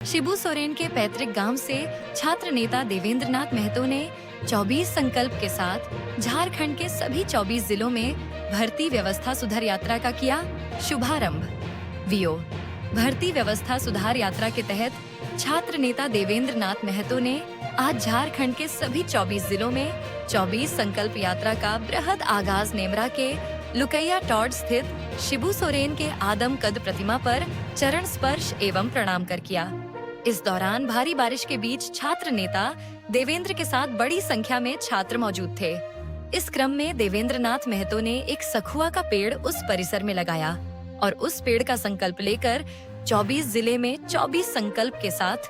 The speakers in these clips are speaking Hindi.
शिबू सोरेन के पैतृक गांव से छात्र नेता देवेंद्र नाथ महतो ने 24 संकल्प के साथ झारखंड के सभी 24 जिलों में भर्ती व्यवस्था सुधार यात्रा का किया शुभारंभ। वीओ भर्ती व्यवस्था सुधार यात्रा के तहत छात्र नेता देवेंद्र नाथ महतो ने आज झारखंड के सभी 24 जिलों में 24 संकल्प यात्रा का बृहद आगाज नेमरा के लुकैया टॉड स्थित शिबू सोरेन के आदम कद प्रतिमा पर चरण स्पर्श एवं प्रणाम कर किया। इस दौरान भारी बारिश के बीच छात्र नेता देवेंद्र के साथ बड़ी संख्या में छात्र मौजूद थे। इस क्रम में देवेंद्र नाथ महतो ने एक सखुआ का पेड़ उस परिसर में लगाया और उस पेड़ का संकल्प लेकर 24 जिले में 24 संकल्प के साथ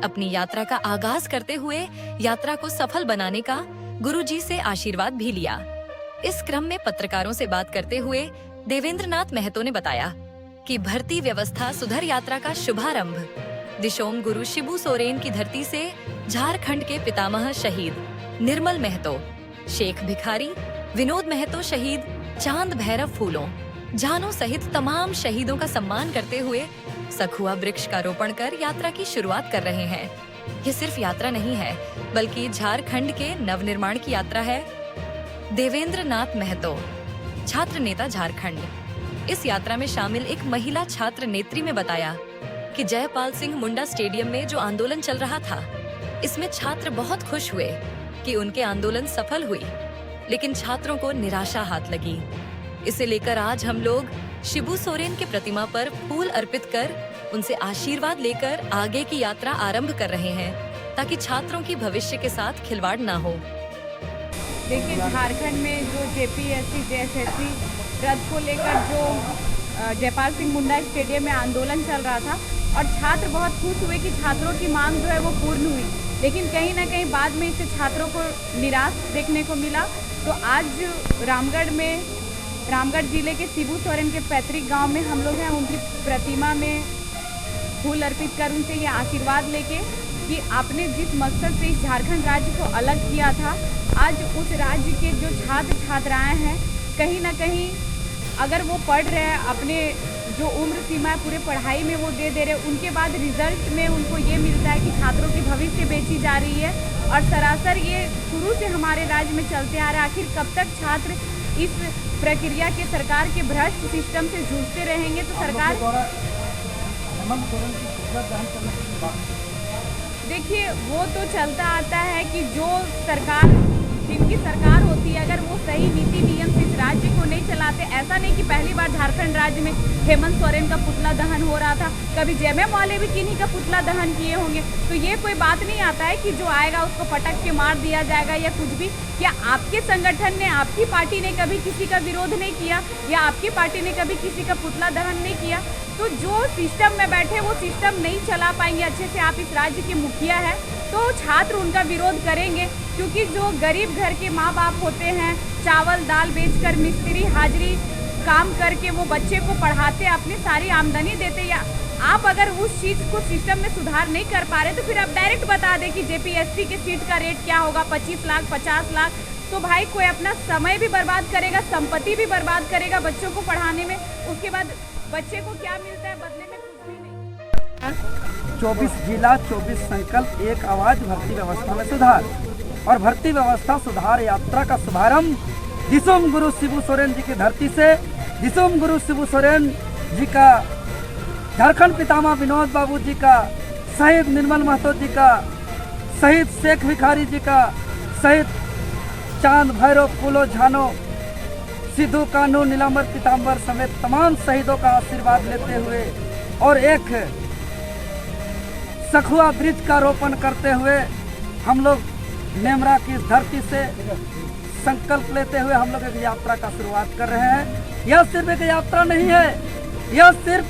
अपनी यात्रा का आगाज करते हुए यात्रा को सफल बनाने का गुरुजी से आशीर्वाद भी लिया। इस क्रम में पत्रकारों से बात करते हुए देवेंद्र नाथ महतो ने बताया कि भर्ती व्यवस्था सुधार यात्रा का शुभारंभ दिशोम गुरु शिबू सोरेन की धरती से झारखंड के पितामह शहीद निर्मल महतो, शेख भिखारी, विनोद महतो शहीद चांद भैरव फूलों, जानों सहित तमाम शहीदों का सम्मान करते हुए सखुआ वृक्ष का रोपण कर यात्रा की शुरुआत कर रहे हैं। ये सिर्फ यात्रा नहीं है बल्कि झारखंड के नवनिर्माण की यात्रा है। देवेंद्र नाथ महतो, छात्र नेता झारखंड। इस यात्रा में शामिल एक महिला छात्र नेत्री में बताया कि जयपाल सिंह मुंडा स्टेडियम में जो आंदोलन चल रहा था, इसमें छात्र बहुत खुश हुए कि उनके आंदोलन सफल हुई, लेकिन छात्रों को निराशा हाथ लगी। इसे लेकर आज हम लोग शिबू सोरेन की प्रतिमा पर फूल अर्पित कर उनसे आशीर्वाद लेकर आगे की यात्रा आरंभ कर रहे हैं ताकि छात्रों की भविष्य के साथ खिलवाड़ ना हो। देखिए, झारखंड में जो जेपीएससी जेएसएससी रद्द को लेकर जो जयपाल सिंह मुंडा स्टेडियम में आंदोलन चल रहा था और छात्र बहुत खुश हुए कि छात्रों की मांग जो है वो पूर्ण हुई, लेकिन कहीं ना कहीं बाद में इससे छात्रों को निराश देखने को मिला। तो आज रामगढ़ जिले के शिबू सोरेन के पैतृक गांव में हम लोग हैं, उनकी प्रतिमा में फूल अर्पित कर उनसे ये आशीर्वाद लेके कि आपने जिस मकसद से इस झारखंड राज्य को अलग किया था, आज उस राज्य के जो छात्र छात्राएं हैं कहीं ना कहीं अगर वो पढ़ रहे हैं, अपने जो उम्र सीमा है पूरे पढ़ाई में वो दे रहे, उनके बाद रिजल्ट में उनको ये मिलता है कि छात्रों की भविष्य बेची जा रही है। और सरासर ये शुरू से हमारे राज्य में चलते आ रहा है। आखिर कब तक छात्र इस प्रक्रिया के सरकार के भ्रष्ट सिस्टम से जूझते रहेंगे? तो सरकार देखिए, वो तो चलता आता है कि जो सरकार जिनकी सरकार होती है अगर वो सही नीति नियम से इस राज्य को नहीं चलाते, ऐसा नहीं कि पहली बार झारखंड राज्य में हेमंत सोरेन का पुतला दहन हो रहा था, कभी जेएमएम वाले भी किन्हीं का पुतला दहन किए होंगे। तो ये कोई बात नहीं आता है कि जो आएगा उसको पटक के मार दिया जाएगा या कुछ भी। क्या आपके संगठन ने, आपकी पार्टी ने कभी किसी का विरोध नहीं किया या आपकी पार्टी ने कभी किसी का पुतला दहन नहीं किया? तो जो सिस्टम में बैठे वो सिस्टम नहीं चला पाएंगे अच्छे से। आप इस राज्य के मुखिया हैं तो छात्र उनका विरोध करेंगे, क्योंकि जो गरीब घर के माँ बाप होते हैं, चावल दाल बेचकर मिस्त्री हाजिरी काम करके वो बच्चे को पढ़ाते, अपनी सारी आमदनी देते, या आप अगर उस चीज़ को सिस्टम में सुधार नहीं कर पा रहे तो फिर आप डायरेक्ट बता दें कि जेपीएससी के सीट का रेट क्या होगा, 25 लाख 50 लाख। तो भाई कोई अपना समय भी बर्बाद करेगा, संपत्ति भी बर्बाद करेगा बच्चों को पढ़ाने में, उसके बाद बच्चे को क्या मिलता है बदले में? कुछ भी नहीं। 24 जिला 24 संकल्प एक आवाज भर्ती व्यवस्था में सुधार और भर्ती व्यवस्था सुधार यात्रा का शुभारंभ दिसोम गुरु शिबू सोरेन जी की धरती से दिसोम गुरु शिबू सोरेन जी का, झारखंड पितामह विनोद बाबू जी का, शहीद निर्मल महतो जी का, शहीद शेख भिखारी जी का, शहीद चांद भैरव फूलो झानो, सिद्धू कानू नीलांबर पीताम्बर समेत तमाम शहीदों का आशीर्वाद लेते हुए और एक सखुआ वृक्ष का रोपण करते हुए हम लोग नेमरा की इस धरती से संकल्प लेते हुए हम लोग एक यात्रा का शुरुआत कर रहे हैं। यह सिर्फ एक यात्रा नहीं है, यह सिर्फ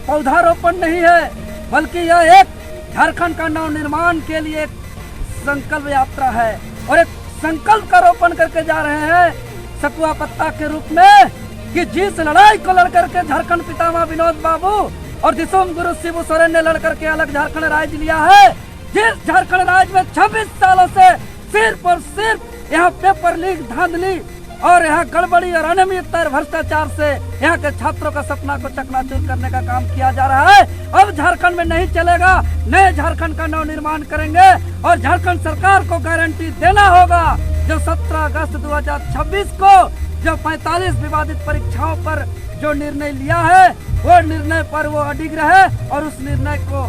पौधारोपण नहीं है, बल्कि यह एक झारखंड का नव निर्माण के लिए एक संकल्प यात्रा है और एक संकल्प का रोपण करके जा रहे हैं सखुआ पत्ता के रूप में कि जिस लड़ाई को लड़ करके झारखंड पितामह विनोद बाबू और दिसोम गुरु शिबू सोरेन ने लड़ करके अलग झारखंड राज्य लिया है, जिस झारखंड राज्य में 26 सालों से सिर्फ और सिर्फ यहाँ पेपर लीक धांधली और यहाँ गड़बड़ी और अनियमित और भ्रष्टाचार से यहाँ के छात्रों का सपना को चकनाचूर करने का काम किया जा रहा है। अब झारखंड में नहीं चलेगा, नए झारखंड का नवनिर्माण करेंगे और झारखंड सरकार को गारंटी देना होगा जो 17 अगस्त 2026 को जो 45 विवादित परीक्षाओं पर जो निर्णय लिया है वो निर्णय पर वो अडिग रहे और उस निर्णय को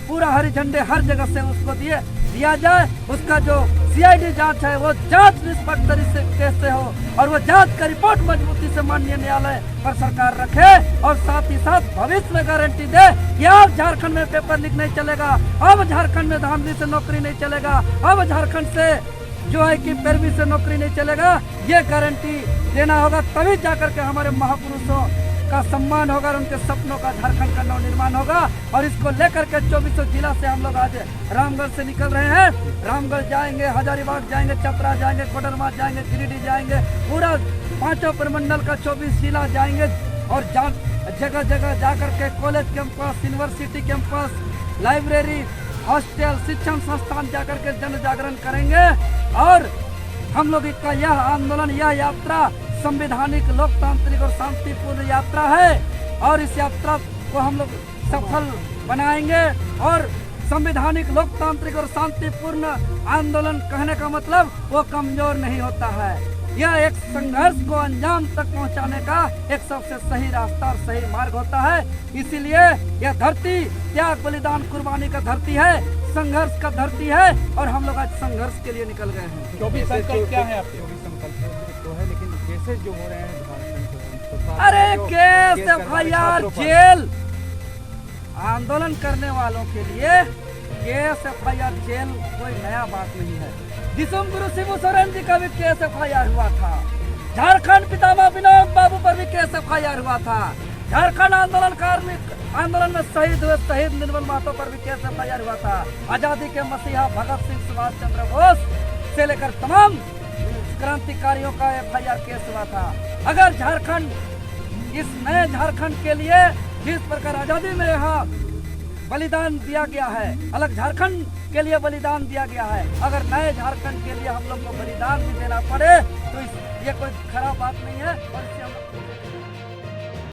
पूरा हरी झंडे हर जगह से उसको दिया जाए। उसका जो सीआईडी जांच है वो जांच निष्पक्ष तरीके से हो और वो जांच का रिपोर्ट मजबूती से माननीय न्यायालय पर सरकार रखे और साथ ही साथ भविष्य में गारंटी दे कि अब झारखंड में पेपर लीक नहीं चलेगा, अब झारखंड में धांधली से नौकरी नहीं चलेगा, अब झारखंड से जो है कि पैरवी से नौकरी नहीं चलेगा। ये गारंटी देना होगा, तभी जाकर के हमारे महापुरुषों का सम्मान होगा और उनके सपनों का झारखंड का नवनिर्माण होगा। और इसको लेकर के 2400 जिला से हम लोग आज रामगढ़ से निकल रहे हैं। रामगढ़ जाएंगे, हजारीबाग जाएंगे, चतरा जाएंगे, कोडरमा जाएंगे, गिरिडीह जाएंगे, पूरा 5 प्रमंडल का 24 जिला जाएंगे और जगह जगह जाकर के college campus, university campus, library, hostel, शिक्षण संस्थान जाकर के जन जागरण करेंगे। और हम लोग का यह आंदोलन, यह यात्रा संवैधानिक, लोकतांत्रिक और शांतिपूर्ण यात्रा है और इस यात्रा को हम लोग सफल बनाएंगे। और संवैधानिक, लोकतांत्रिक और शांतिपूर्ण आंदोलन कहने का मतलब वो कमजोर नहीं होता है। यह एक संघर्ष को अंजाम तक पहुंचाने का एक सबसे सही रास्ता और सही मार्ग होता है। इसीलिए यह धरती त्याग, बलिदान, कुर्बानी का धरती है, संघर्ष का धरती है और हम लोग आज संघर्ष के लिए निकल गए हैं। 24 संकल्प क्या है आपके? 24 संकल्प तो है, लेकिन केसेस जो हो रहे हैं, अरे केस, FIR, जेल, आंदोलन करने वालों के लिए केस, FIR, जेल कोई नया बात नहीं है। दिसुम गुरु शिबू सोरेन जी का भी केस FIR हुआ था, झारखंड पितामह विनोद बाबू पर भी केस FIR हुआ था, झारखंड आंदोलन में शहीद हुए शहीद निर्मल महतो पर भी केस FIR हुआ था, आजादी के मसीहा भगत सिंह, सुभाष चंद्र बोस से लेकर तमाम क्रांतिकारियों का FIR केस हुआ था। अगर झारखंड, इस नए झारखंड के लिए जिस प्रकार आजादी में यहाँ बलिदान दिया गया है, अलग झारखंड के लिए बलिदान दिया गया है, अगर नए झारखंड के लिए हम लोग को बलिदान भी देना पड़े तो ये कोई खराब बात नहीं है। और इससे हम